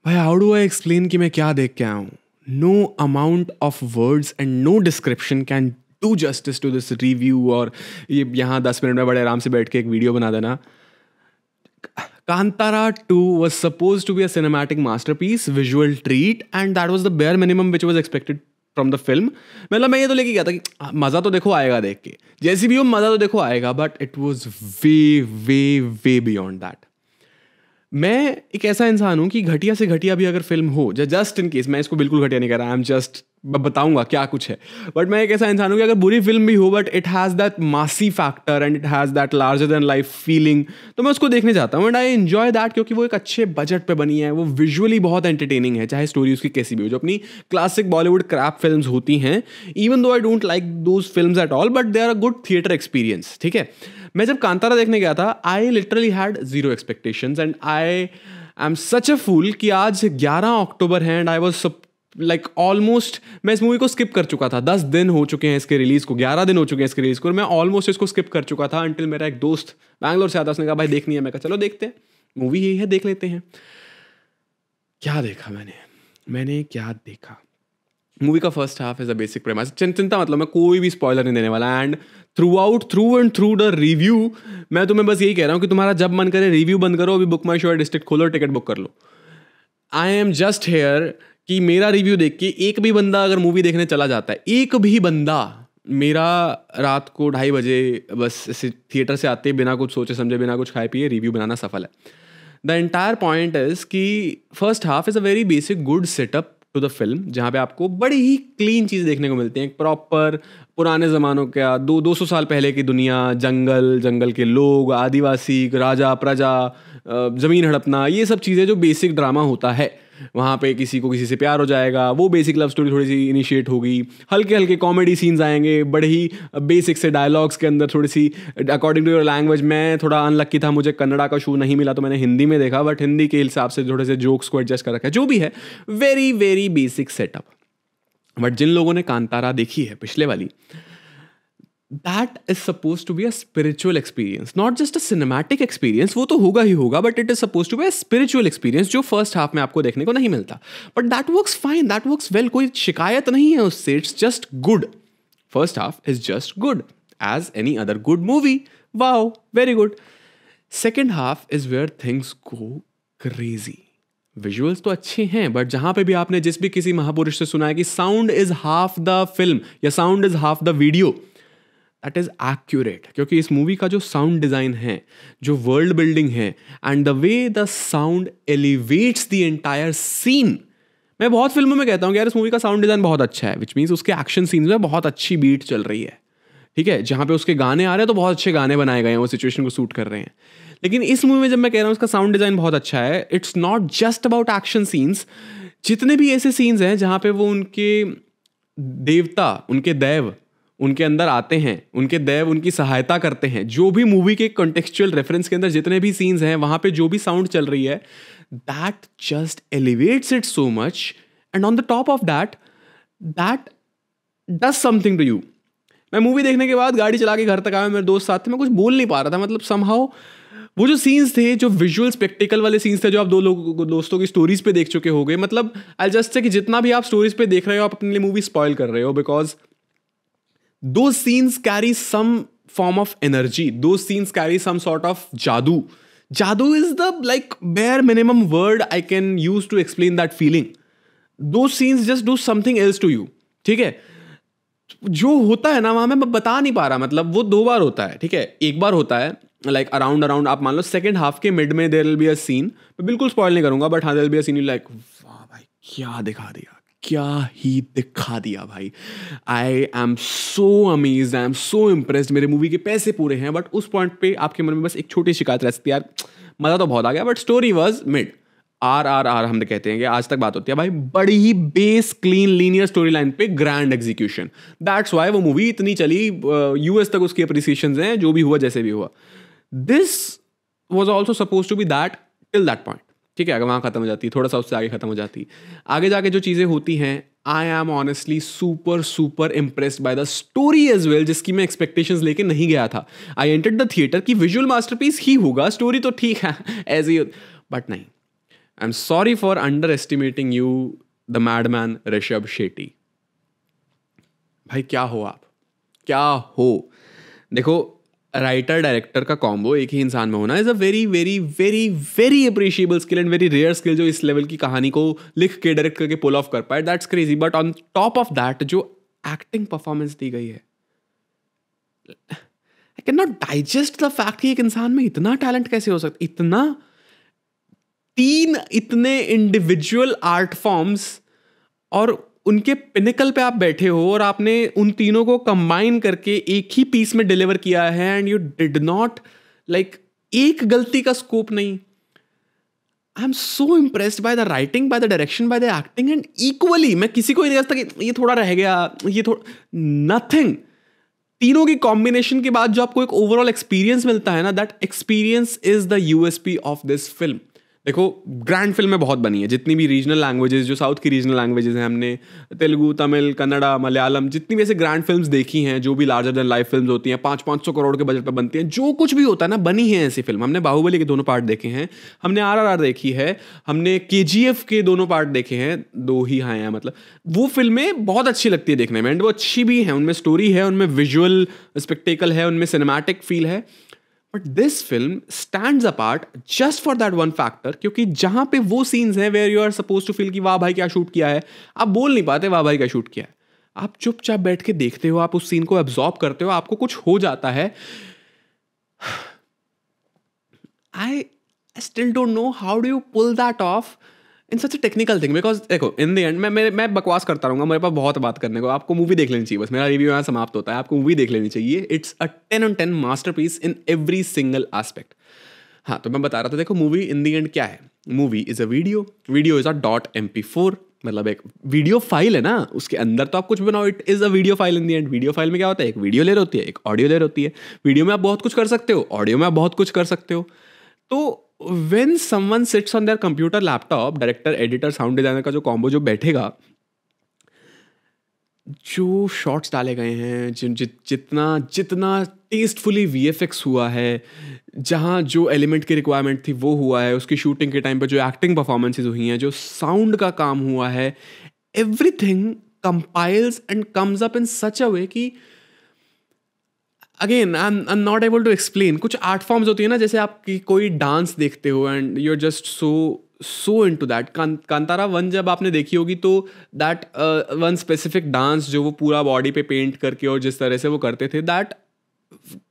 भाई how do I explain कि मैं क्या देख के आया हूँ. No amount of words and no description can do justice to this review. और ये यहाँ 10 मिनट में बड़े आराम से बैठ के एक वीडियो बना देना. Kantara 2 was supposed to be a cinematic masterpiece, visual treat, and that was the bare minimum which was expected from the film. मतलब मैं ये तो लेके गया था कि मज़ा तो देखो आएगा देख के, जैसी भी हो मज़ा तो देखो आएगा, but it was way way way beyond that. मैं एक ऐसा इंसान हूँ कि घटिया से घटिया भी अगर फिल्म हो, जस्ट इन केस, मैं इसको बिल्कुल घटिया नहीं कर रहा, आई एम जस्ट बताऊंगा क्या कुछ है, बट मैं एक ऐसा इंसान हूँ कि अगर बुरी फिल्म भी हो बट इट हैज़ दैट मासी factor and it has that larger than life feeling, तो मैं उसको देखने जाता हूँ एंड आई एंजॉय दैट, क्योंकि वो एक अच्छे बजट पे बनी है, वो विजुअली बहुत एंटरटेनिंग है, चाहे स्टोरी उसकी कैसी भी हो. जो अपनी क्लासिक बॉलीवुड क्रैप फिल्म्स होती हैं, even though I don't like those films at all, but they are a good theatre experience. ठीक है, मैं जब कांतारा देखने गया था, I literally had zero expectations and I am such a fool कि आज 11 अक्टूबर है and I was like almost, मैं इस मूवी को स्किप कर चुका था. 10 दिन हो चुके हैं इसके रिलीज को, 11 दिन हो चुके हैं इसके रिलीज को, और मैं ऑलमोस्ट इसको स्किप कर चुका था अंटिल मेरा एक दोस्त बैंगलोर से आता, उसने कहा भाई देखनी है. मैं कहा चलो देखते हैं, मूवी यही है देख लेते हैं. क्या देखा मैंने क्या देखा. मूवी का first half is a basic premise. चिंता मतलब मैं कोई भी स्पॉइलर नहीं देने वाला, एंड थ्रू द रिव्यू मैं तुम्हें बस यही कह रहा हूँ कि तुम्हारा जब मन करे रिव्यू बंद करो, अभी बुक माई शो डिस्ट्रिक्ट खोलो, टिकट बुक कर लो. आई एम जस्ट हेयर कि मेरा रिव्यू देख के एक भी बंदा अगर मूवी देखने चला जाता है, एक भी बंदा, मेरा रात को 2:30 बजे बस थिएटर से आते बिना कुछ सोचे समझे, बिना कुछ खाए पिए रिव्यू बनाना सफल है. द एंटायर पॉइंट इज कि first half is a very basic good setup to the film, जहाँ पे आपको बड़ी ही क्लीन चीज़ देखने को मिलती हैं. एक प्रॉपर पुराने ज़मानों का 200 साल पहले की दुनिया, जंगल के लोग, आदिवासी, राजा प्रजा, ज़मीन हड़पना, ये सब चीज़ें जो बेसिक ड्रामा होता है. वहाँ पे किसी को किसी से प्यार हो जाएगा, वो बेसिक लव स्टोरी थोड़ी सी इनिशिएट होगी, हल्के हल्के कॉमेडी सीन्स आएंगे, बड़े ही बेसिक से डायलॉग्स के अंदर थोड़ी सी अकॉर्डिंग टू योर लैंग्वेज. मैं थोड़ा अनलक्की था, मुझे कन्नड़ा का शो नहीं मिला तो मैंने हिंदी में देखा, बट हिंदी के हिसाब से थोड़े से जोक्स को एडजस्ट कर रखा है, जो भी है very very basic setup. But जिन लोगों ने कांतारा देखी है पिछले वाली, that is supposed to be a spiritual experience, not just a cinematic experience. वो तो होगा ही होगा, but it is supposed to be a spiritual experience जो first half में आपको देखने को नहीं मिलता. But that works fine, that works well, कोई शिकायत नहीं है उससे. It's just good. First half is just good as any other good movie. Wow, very good. Second half is where things go crazy. Visuals तो अच्छे हैं, but जहाँ पे भी आपने जिस भी किसी महापुरुष से सुना है कि sound is half the film या sound is half the video, that is accurate. क्योंकि इस मूवी का जो साउंड डिज़ाइन है, जो वर्ल्ड बिल्डिंग है, and the way the sound elevates the entire scene. मैं बहुत फिल्मों में कहता हूँ कि यार इस मूवी का साउंड डिज़ाइन बहुत अच्छा है, विच मीन्स उसके एक्शन सीन्स में बहुत अच्छी बीट चल रही है. ठीक है, जहाँ पे उसके गाने आ रहे हैं तो बहुत अच्छे गाने बनाए गए हैं, वो सिचुएशन को सूट कर रहे हैं. लेकिन इस मूवी में जब मैं कह रहा हूँ उसका साउंड डिज़ाइन बहुत अच्छा है, it's not just about action scenes. जितने भी ऐसे सीन्स हैं जहाँ पे वो उनके देवता, उनके दैव उनके अंदर आते हैं, उनके दैव उनकी सहायता करते हैं, जो भी मूवी के कॉन्टेक्चुअल रेफरेंस के अंदर जितने भी सीन्स हैं, वहाँ पे जो भी साउंड चल रही है, that just elevates it so much. And on the top of that does something to you. मैं मूवी देखने के बाद गाड़ी चला के घर तक आया, मेरे दोस्त साथ थे, मैं कुछ बोल नहीं पा रहा था. मतलब समहाउ वो जो सीन्स थे, जो विजुअल स्पेक्टिकल वाले सीन्स थे, जो आप दोस्तों की स्टोरीज पे देख चुके हो गए, मतलब आई जस्ट से कि जितना भी आप स्टोरीज पे देख रहे हो, आप अपने लिए मूवी स्पॉइल कर रहे हो, because those scenes carry some form of energy, those scenes carry some sort of jadoo. Jadoo is the like bare minimum word I can use to explain that feeling. Those scenes just do something else to you. ठीक है, जो होता है ना वहाँ मैं बता नहीं पा रहा. मतलब वो 2 बार होता है. ठीक है, एक बार होता है लाइक अराउंड आप मान लो सेकेंड हाफ के मिड में there will be a scene, मैं बिल्कुल स्पॉइल नहीं करूंगा, बट हाँ there will be a scene you like वाह भाई क्या दिखा दिया भाई. I am so amazed, I am so impressed. मेरे मूवी के पैसे पूरे हैं, बट उस पॉइंट पे आपके मन में बस एक छोटी शिकायत रह सकती है, यार मज़ा तो बहुत आ गया बट स्टोरी वॉज मिड. आर हम कहते हैं कि आज तक बात होती है भाई बड़ी ही base clean linear story line पे ग्रैंड एग्जीक्यूशन. दैट्स वाई वो मूवी इतनी चली, यूएस तक उसकी अप्रिसिएशंस हैं, जो भी हुआ जैसे भी हुआ. This was also suppose to be that till that point. ठीक है, अगर वहाँ खत्म हो जाती, थोड़ा सा उससे आगे खत्म हो जाती, आगे जाके जो चीज़ें होती हैं, I am honestly super impressed by the story as well, जिसकी मैं एक्सपेक्टेशंस लेके नहीं गया था. आई एंटर्ड द थिएटर की विजुअल मास्टरपीस ही होगा, स्टोरी तो ठीक है एज ही, बट नहीं. I am sorry for underestimating you the madman Rishabh Shetty. भाई क्या हो आप, क्या हो. देखो, राइटर डायरेक्टर का कॉम्बो एक ही इंसान में होना is a very very very very appreciable skill and very rare skill, जो इस लेवल की कहानी को लिख के डायरेक्ट करके पुल ऑफ कर पाए. That's crazy. But on top of that जो एक्टिंग परफॉर्मेंस दी गई है, आई can not digest the fact कि एक इंसान में इतना टैलेंट कैसे हो सकता, इतना, तीन इतने इंडिविजुअल आर्ट फॉर्म्स और उनके पिनिकल पे आप बैठे हो और आपने उन तीनों को कंबाइन करके एक ही पीस में डिलीवर किया है and you did not, like, एक गलती का स्कोप नहीं. I am so impressed by the writing, by the direction, by the acting and equally मैं किसी को नहीं कहता कि ये थोड़ा रह गया, ये थोड़ा, नथिंग. तीनों की कॉम्बिनेशन के बाद जो आपको एक ओवरऑल एक्सपीरियंस मिलता है ना, that experience is the USP of this film. देखो, ग्रैंड फिल्में बहुत बनी है, जितनी भी रीजनल लैंग्वेजेस, जो साउथ की रीजनल लैंग्वेजेस हैं, हमने तेलुगु, तमिल, कन्नड़ा, मलयालम, जितनी भी ऐसे ग्रैंड फिल्म्स देखी हैं, जो भी लार्जर देन लाइफ फिल्म्स होती हैं, 500 करोड़ के बजट पे बनती हैं, जो कुछ भी होता है ना, बनी है ऐसी फिल्म. हमने बाहुबली के दोनों पार्ट देखे हैं, हमने RRR देखी है, हमने KGF के दोनों पार्ट देखे हैं, 2 ही हैं मतलब. वो फिल्में बहुत अच्छी लगती है देखने में एंड वो अच्छी भी हैं, उनमें स्टोरी है, उनमें विजुअल स्पेक्टेकल है, उनमें सिनेमैटिक फील है. But this film stands apart just for that one factor, क्योंकि जहां पे वो सीन्स हैं where you are suppose to feel कि वाह भाई क्या शूट किया है, आप बोल नहीं पाते वाह भाई क्या शूट किया है. आप चुपचाप बैठ के देखते हो, आप उस सीन को एब्जॉर्ब करते हो, आपको कुछ हो जाता है. I still don't know how do you pull that off in such a technical thing. Because देखो, इन द एंड मैं बकवास करता रहूंगा, मेरे पास बहुत बात करने को. आपको मूवी देख लेनी चाहिए, बस मेरा रिव्यू यहाँ समाप्त होता है. आपको मूवी देख लेनी चाहिए. It's a 10 on 10 masterpiece in every single aspect. हाँ, तो मैं बता रहा था, देखो मूवी इन द एंड क्या है. Movie is a video is a .mp4, मतलब एक वीडियो फाइल है ना, उसके अंदर तो आप कुछ बनाओ, it is a video file in the end. Video file में क्या होता है, एक वीडियो लेयर होती है, एक ऑडियो लेयर होती है. वीडियो में आप बहुत कुछ कर सकते हो, ऑडियो में आप बहुत कुछ कर सकते हो. तो when someone sits on their computer, laptop, director, editor, sound designer का जो कॉम्बो जो बैठेगा, जो शॉट्स डाले गए हैं, जितना जितना टेस्टफुली VFX हुआ है, जहाँ जो एलिमेंट की रिक्वायरमेंट थी वो हुआ है, उसकी शूटिंग के टाइम पे जो एक्टिंग परफॉर्मेंसेज हुई हैं, जो साउंड का काम हुआ है, everything compiles and comes up in such a way कि again I am not able to explain. कुछ आर्ट फॉर्म्स होती है ना, जैसे आप कोई डांस देखते हो and you are just so into that. Kantara 1 जब आपने देखी होगी तो दैट वन स्पेसिफिक डांस जो वो पूरा बॉडी पे पेंट करके और जिस तरह से वो करते थे, that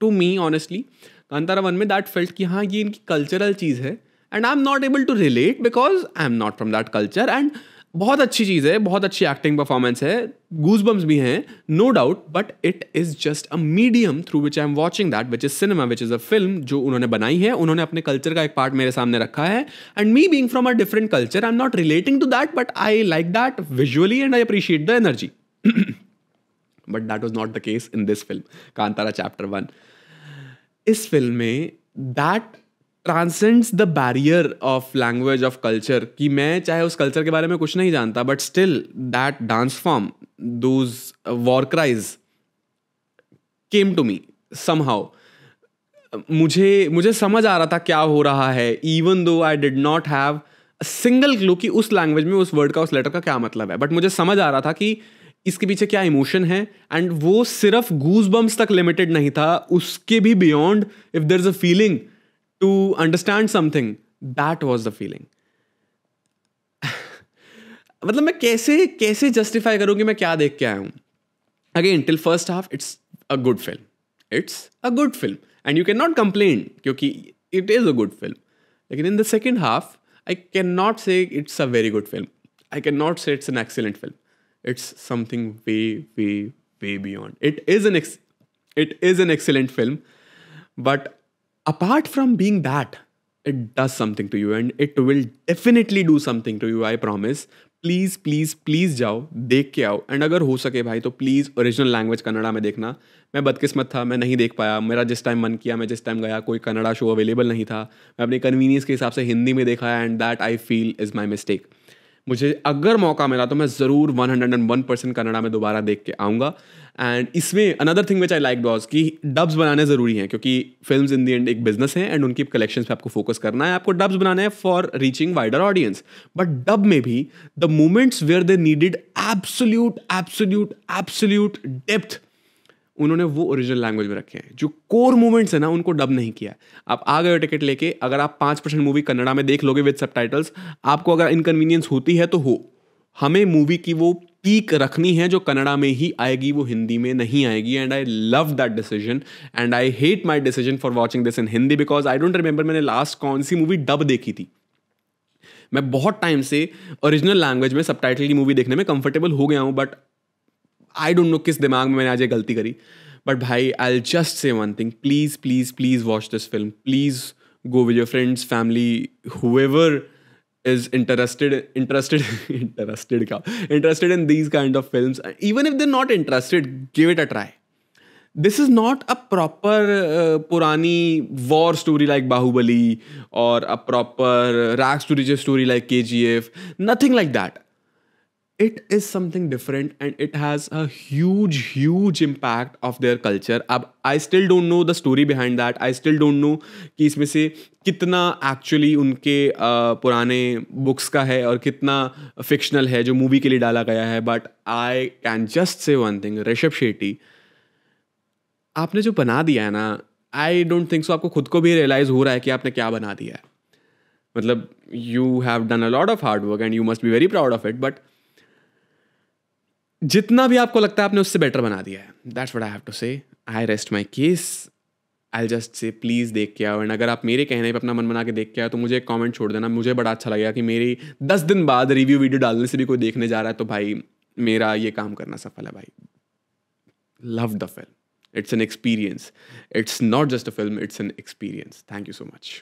to me honestly Kantara 1 में दैट फेल्ट कि हाँ ये इनकी कल्चरल चीज़ है and I am not able to relate because I am not from that culture. And बहुत अच्छी चीज़ है, बहुत अच्छी एक्टिंग परफॉर्मेंस है, गूजबम्स भी हैं, no doubt. But it is just a medium through which I am watching that, which is cinema, which is a film जो उन्होंने बनाई है. उन्होंने अपने कल्चर का एक पार्ट मेरे सामने रखा है and me being from a different culture, I am not relating to that, but I like that visually and I appreciate the energy. But that was not the case in this film, Kantara chapter 1. इस film में that transcends the barrier of language of culture, कि मैं चाहे उस culture के बारे में कुछ नहीं जानता, but still that dance form, those war cries came to me somehow. मुझे समझ आ रहा था क्या हो रहा है, even though I did not have a single clue कि उस लैंग्वेज में उस वर्ड का, उस लेटर का क्या मतलब है. बट मुझे समझ आ रहा था कि इसके पीछे क्या इमोशन है. एंड वो सिर्फ गूज बम्स तक लिमिटेड नहीं था, उसके भी beyond, if there is a feeling to understand something, that was the feeling. मतलब मैं कैसे जस्टिफाई करूं कि मैं क्या देख के आया हूं. Again till first half it's a good film, it's a good film and you can not complain क्योंकि it is a good film. लेकिन in the second half I can not say it's a very good film, I can not say it's an excellent film. It's something way way way beyond. It is an excellent film, but apart from being that, it does something to you and it will definitely do something to you, I promise. Please please please जाओ, देख के आओ. And अगर हो सके भाई तो please original language Kannada में देखना. मैं बदकिस्मत था, मैं नहीं देख पाया. मेरा जिस टाइम मन किया, मैं जिस टाइम गया, कोई कन्नड़ा शो अवेलेबल नहीं था. मैं अपने कन्वीनियंस के हिसाब से हिंदी में देखा and that I feel is my mistake. मुझे अगर मौका मिला तो मैं ज़रूर 101% कन्नड़ा में दोबारा देख के आऊँगा. एंड इसमें another thing which I like was कि डब्स बनाने ज़रूरी हैं, क्योंकि फिल्म्स इन दी एंड एक बिजनेस है एंड उनकी कलेक्शंस पे आपको फोकस करना है. आपको डब्स बनाने हैं for reaching wider audience. But dub में भी the moments where they needed absolute absolute absolute depth, उन्होंने वो ओरिजिनल लैंग्वेज में रखे हैं. जो कोर मोमेंट्स है ना, उनको डब नहीं किया. आप आ गए हो टिकट लेके, अगर आप 5% मूवी कन्नड़ा में देख लोगे विद सबटाइटल्स, आपको अगर इनकन्वीनियंस होती है तो हो. हमें मूवी की वो पीक रखनी है जो कन्नड़ा में ही आएगी, वो हिंदी में नहीं आएगी. And I love that decision and I hate my decision for watching this in Hindi, because I don't remember मैंने लास्ट कौन सी मूवी डब देखी थी. मैं बहुत टाइम से ओरिजिनल लैंग्वेज में सबटाइटल की मूवी देखने में कंफर्टेबल हो गया हूँ, बट आई डोंट नो किस दिमाग में मैंने आज ये गलती करी. बट भाई आई जस्ट से one thing, please please please watch this film. Please go with your friends, family, whoever is interested in these kind of films. Even if they're not interested, give it a try. This is not a proper purani war story like Bahubali or a proper rags to riches story like KGF. Nothing like that. It is something different and it has a huge impact of their culture. अब I still don't know the story behind that. I still don't know कि इसमें से कितना actually उनके पुराने books का है और कितना fictional है जो movie के लिए डाला गया है. But I can just say one thing, Rishabh Shetty, आपने जो बना दिया है ना, I don't think so आपको खुद को भी realize हो रहा है कि आपने क्या बना दिया है. मतलब you have done a lot of hard work and you must be very proud of it, but जितना भी आपको लगता है आपने उससे बेटर बना दिया है. That's what I have to say. I rest my case. I just say please देख के आओ. एंड अगर आप मेरे कहने पे अपना मन बना के देख के आओ तो मुझे एक कमेंट छोड़ देना. मुझे बड़ा अच्छा लगेगा कि मेरी 10 दिन बाद रिव्यू वीडियो डालने से भी कोई देखने जा रहा है, तो भाई मेरा ये काम करना सफल है. भाई love the film. It's an experience. It's not just a film, it's an experience. Thank you so much.